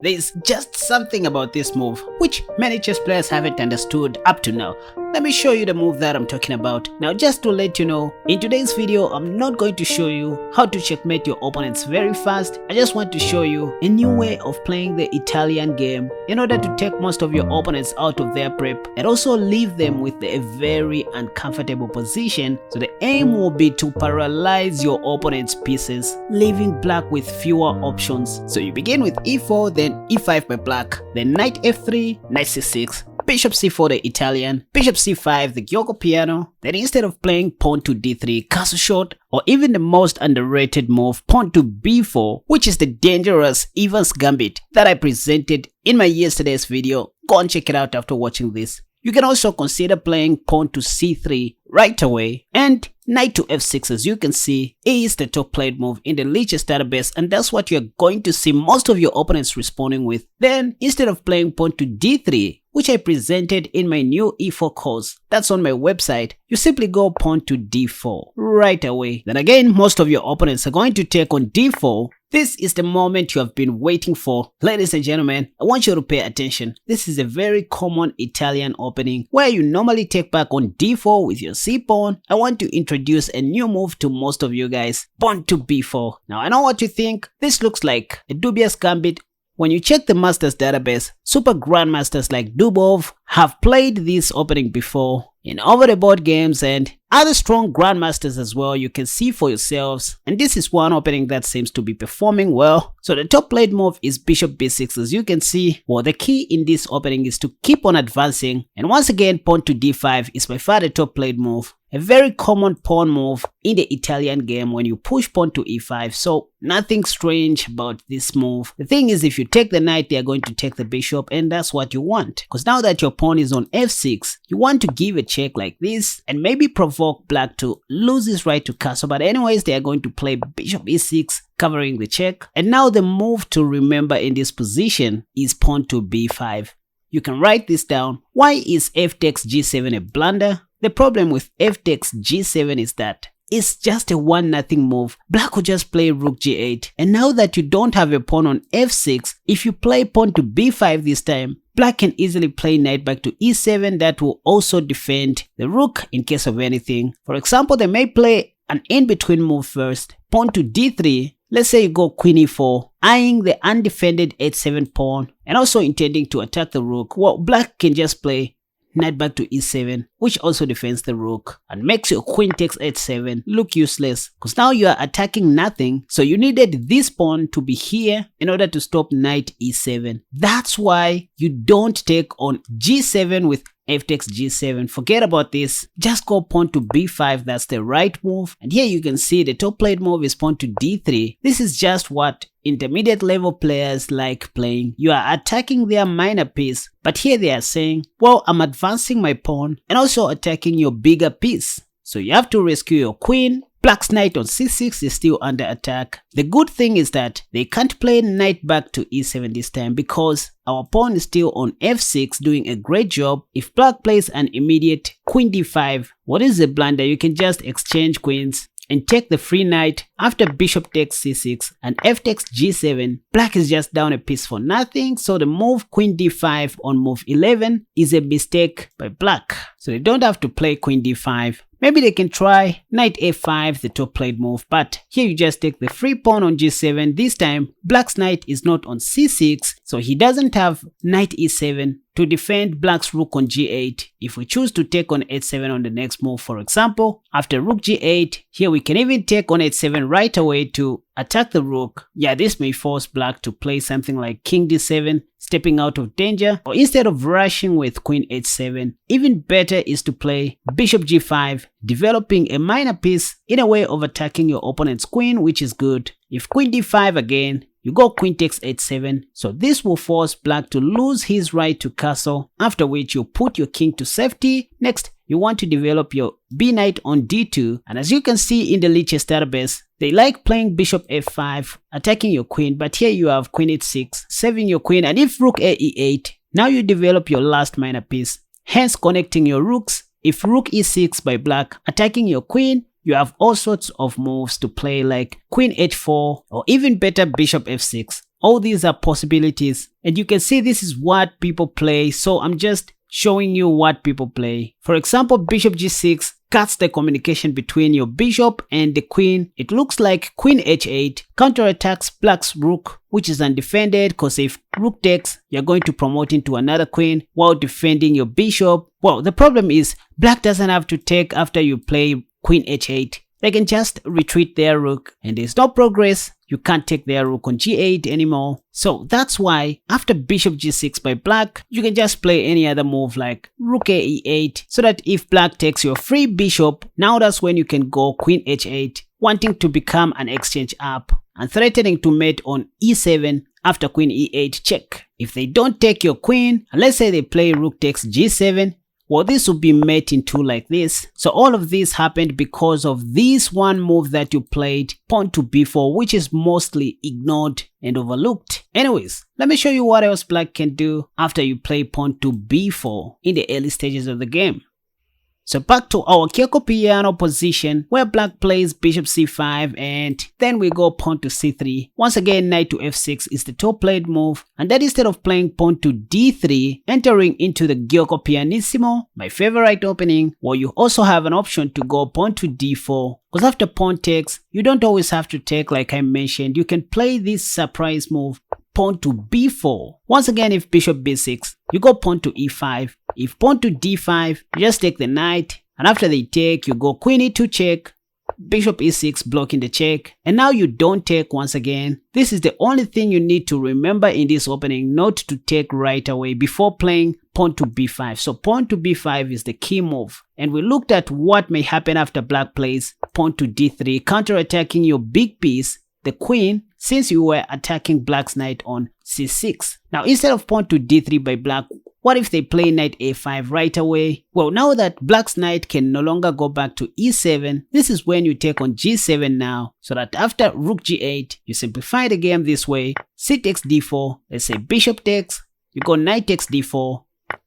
There's just something about this move which many chess players haven't understood up to now. Let me show you the move that I'm talking about. Now, just to let you know, in today's video I'm not going to show you how to checkmate your opponents very fast. I just want to show you a new way of playing the Italian game in order to take most of your opponents out of their prep and also leave them with a very uncomfortable position. So the aim will be to paralyze your opponent's pieces, leaving black with fewer options. So you begin with e4, then e5 by black, then knight f3, knight c6, bishop c4 the Italian, bishop c5 the Gioco piano. Then instead of playing pawn to d3, castle shot, or even the most underrated move, pawn to b4, which is the dangerous Evans gambit that I presented in my yesterday's video, go and check it out after watching this. You can also consider playing pawn to c3 right away, and knight to f6. As you can see, is the top played move in the Lichess database, and that's what you're going to see most of your opponents responding with. Then instead of playing pawn to d3, which I presented in my new e4 course that's on my website, you simply go pawn to d4 right away. Then again, most of your opponents are going to take on d4. This is the moment you have been waiting for. Ladies and gentlemen, I want you to pay attention. This is a very common Italian opening where you normally take back on d4 with your c-pawn. I want to introduce a new move to most of you guys, pawn to b4. Now I know what you think. This looks like a dubious gambit. When you check the Masters database, super grandmasters like Dubov have played this opening before in over-the-board games, and other strong grandmasters as well. You can see for yourselves, and this is one opening that seems to be performing well. So the top played move is bishop b6. As you can see, well, the key in this opening is to keep on advancing, and once again pawn to d5 is by far the top played move. A very common pawn move in the Italian game when you push pawn to e5, so nothing strange about this move. The thing is, if you take the knight, they are going to take the bishop, and that's what you want. Because now that your pawn is on f6, you want to give a check like this and maybe provoke black to lose his right to castle. But anyways, they are going to play bishop e6, covering the check. And now the move to remember in this position is pawn to b5. You can write this down. Why is f takes g7 a blunder? The problem with f takes g7 is that it's just a 1-0 move. Black will just play rook g8. And now that you don't have a pawn on f6, if you play pawn to b5 this time, black can easily play knight back to e7 that will also defend the rook in case of anything. For example, they may play an in-between move first, pawn to d3. Let's say you go queen e4, eyeing the undefended h7 pawn and also intending to attack the rook. Well, black can just play knight back to e7, which also defends the rook and makes your queen takes h7 look useless, because now you are attacking nothing. So you needed this pawn to be here in order to stop knight e7. That's why you don't take on g7 with f takes g7. Forget about this. Just go pawn to b5. That's the right move. And here you can see the top played move is pawn to d3. This is just what intermediate level players like playing. You are attacking their minor piece, but here they are saying, well, I'm advancing my pawn and also attacking your bigger piece. So you have to rescue your queen. Black's knight on c6 is still under attack. The good thing is that they can't play knight back to e7 this time because our pawn is still on f6 doing a great job. If black plays an immediate queen d5, what is the blunder? You can just exchange queens and take the free knight after bishop takes c6 and f takes g7. Black is just down a piece for nothing, so the move queen d5 on move 11 is a mistake by black. So they don't have to play queen d5. Maybe they can try knight a5, the top played move, but here you just take the free pawn on g7. This time, black's knight is not on c6, so he doesn't have knight e7 to defend black's rook on g8. If we choose to take on h7 on the next move, for example, after rook g8, here we can even take on h7 right away to attack the rook. Yeah, this may force black to play something like king d7, stepping out of danger, or instead of rushing with queen h7, even better is to play bishop g5, developing a minor piece in a way of attacking your opponent's queen, which is good. If queen d5 again, you go queen takes h7, so this will force black to lose his right to castle, after which you put your king to safety. Next, you want to develop your b knight on d2, and as you can see in the Lichess database, they like playing bishop f5, attacking your queen, but here you have queen h6, saving your queen, and if rook a e8, now you develop your last minor piece, hence connecting your rooks. If rook e6 by black, attacking your queen, you have all sorts of moves to play like queen h4 or even better bishop f6. All these are possibilities, and you can see this is what people play, so I'm just showing you what people play. For example, bishop g6 cuts the communication between your bishop and the queen. It looks like queen h8 counterattacks black's rook, which is undefended, because if rook takes, you're going to promote into another queen while defending your bishop. Well, the problem is black doesn't have to take after you play queen h8. They can just retreat their rook and there's no progress. You can't take their rook on g8 anymore. So that's why after bishop g6 by black, you can just play any other move like rook a e8, so that if black takes your free bishop, now that's when you can go queen h8, wanting to become an exchange up and threatening to mate on e7 after queen e8 check. If they don't take your queen, and let's say they play rook takes g7, well, this will be mate in two like this. So all of this happened because of this one move that you played, pawn to b4, which is mostly ignored and overlooked. Anyways, let me show you what else black can do after you play pawn to b4 in the early stages of the game. So back to our Caro-Kann position where black plays bishop c5 and then we go pawn to c3. Once again, knight to f6 is the top played move, and then instead of playing pawn to d3, entering into the Caro-Kannissimo, my favorite opening, where you also have an option to go pawn to d4. Because after pawn takes, you don't always have to take like I mentioned. You can play this surprise move, pawn to b4. Once again, if bishop b6, you go pawn to e5. If pawn to d5, you just take the knight, and after they take, you go queen e2 check, bishop e6 blocking the check, and now you don't take once again. This is the only thing you need to remember in this opening, not to take right away before playing pawn to b5. So pawn to b5 is the key move, and we looked at what may happen after black plays pawn to d3, counterattacking your big piece, the queen, since you were attacking black's knight on c6. Now instead of pawn to d3 by black, what if they play knight a5 right away? Well, now that black's knight can no longer go back to e7, this is when you take on g7 now, so that after rook g8, you simplify the game this way. C takes d4, let's say bishop takes, you go knight takes d4,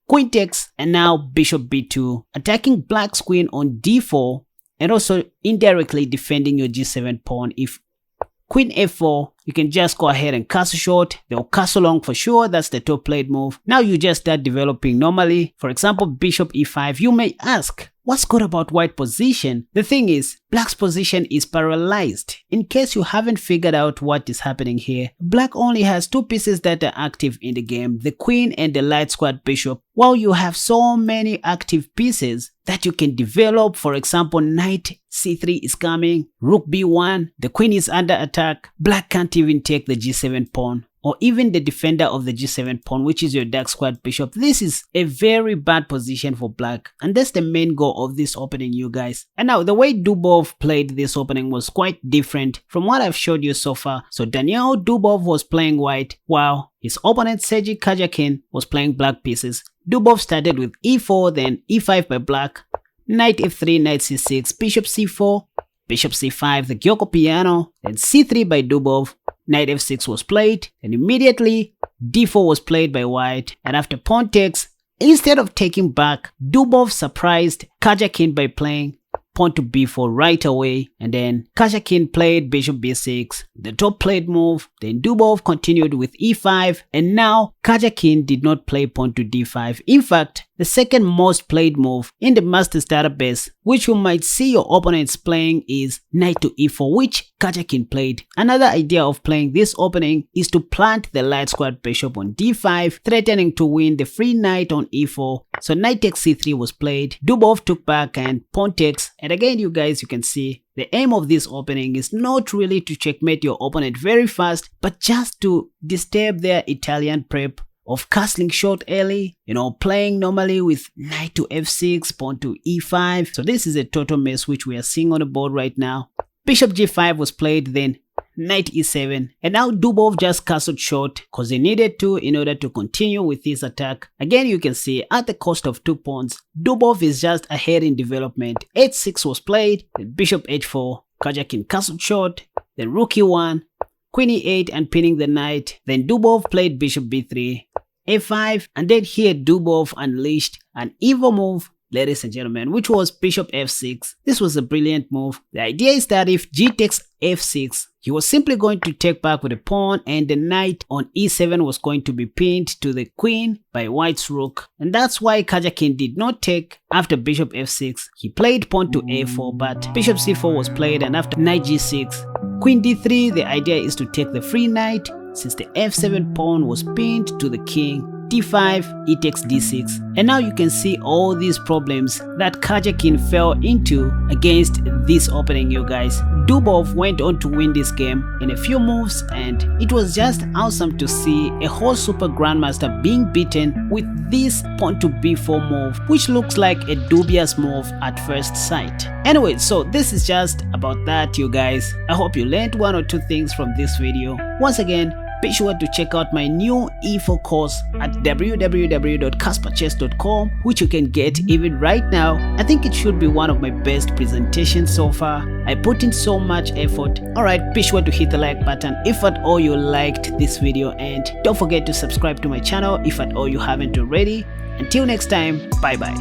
queen takes, and now bishop b2, attacking black's queen on d4, and also indirectly defending your g7 pawn. If queen f4, you can just go ahead and castle short. They'll castle long for sure. That's the top played move. Now you just start developing normally. For example, bishop e5. You may ask, what's good about white position? The thing is, black's position is paralyzed. In case you haven't figured out what is happening here, black only has two pieces that are active in the game, the queen and the light squad bishop, while you have so many active pieces that you can develop. For example, knight c3 is coming, rook b1, the queen is under attack, black can't even take the g7 pawn, or even the defender of the g7 pawn, which is your dark squad bishop. This is a very bad position for black, and that's the main goal of this opening, you guys. And now the way Dubov played this opening was quite different from what I've showed you so far. So Daniel Dubov was playing white, while his opponent Sergei Caro-Kann was playing black pieces. Dubov started with e4, then e5 by black, knight f3, knight c6, bishop c4, bishop c5, the Caro-Kann, then c3 by Dubov, knight f6 was played, and immediately d4 was played by white, and after pawn takes, instead of taking back, Dubov surprised Caro-Kann by playing pawn to b4 right away, and then Caro-Kann played bishop b6, the top played move, then Dubov continued with e5, and now Caro-Kann did not play pawn to d5. In fact, the second most played move in the Masters database, which you might see your opponents playing, is knight to e4, which Caro-Kann played. Another idea of playing this opening is to plant the light squad bishop on d5, threatening to win the free knight on e4. So knight takes c3 was played, Dubov took back and pawn takes, and again you guys, you can see the aim of this opening is not really to checkmate your opponent very fast, but just to disturb their Italian prep of castling short early, playing normally with knight to f6, pawn to e5. So this is a total mess which we are seeing on the board right now. Bishop g5 was played, then knight e7, and now Dubov just castled short because he needed to in order to continue with his attack. Again, you can see at the cost of 2 pawns, Dubov is just ahead in development. h6 was played, then bishop h4, Caro-Kann castled short, then rook e1, queen e8 and pinning the knight, then Dubov played bishop b3, a5, and then here Dubov unleashed an evil move, ladies and gentlemen, which was bishop f6. This was a brilliant move. The idea is that if g takes f6, he was simply going to take back with a pawn, and the knight on e7 was going to be pinned to the queen by white's rook. And that's why Caro-Kann did not take after bishop f6. He played pawn to a4, but bishop c4 was played, and after knight g6, queen d3, the idea is to take the free knight since the f7 pawn was pinned to the king. d5, e takes d6, and now you can see all these problems that Caro-Kann fell into against this opening, you guys. Dubov went on to win this game in a few moves, and it was just awesome to see a whole super grandmaster being beaten with this pawn to b4 move, which looks like a dubious move at first sight. Anyway, so this is just about that, you guys. I hope you learned one or two things from this video. Once again, be sure to check out my new E4 course at www.casperchess.com, which you can get even right now. I think it should be one of my best presentations so far. I put in so much effort. Alright, be sure to hit the like button if at all you liked this video, and don't forget to subscribe to my channel if at all you haven't already. Until next time, bye bye.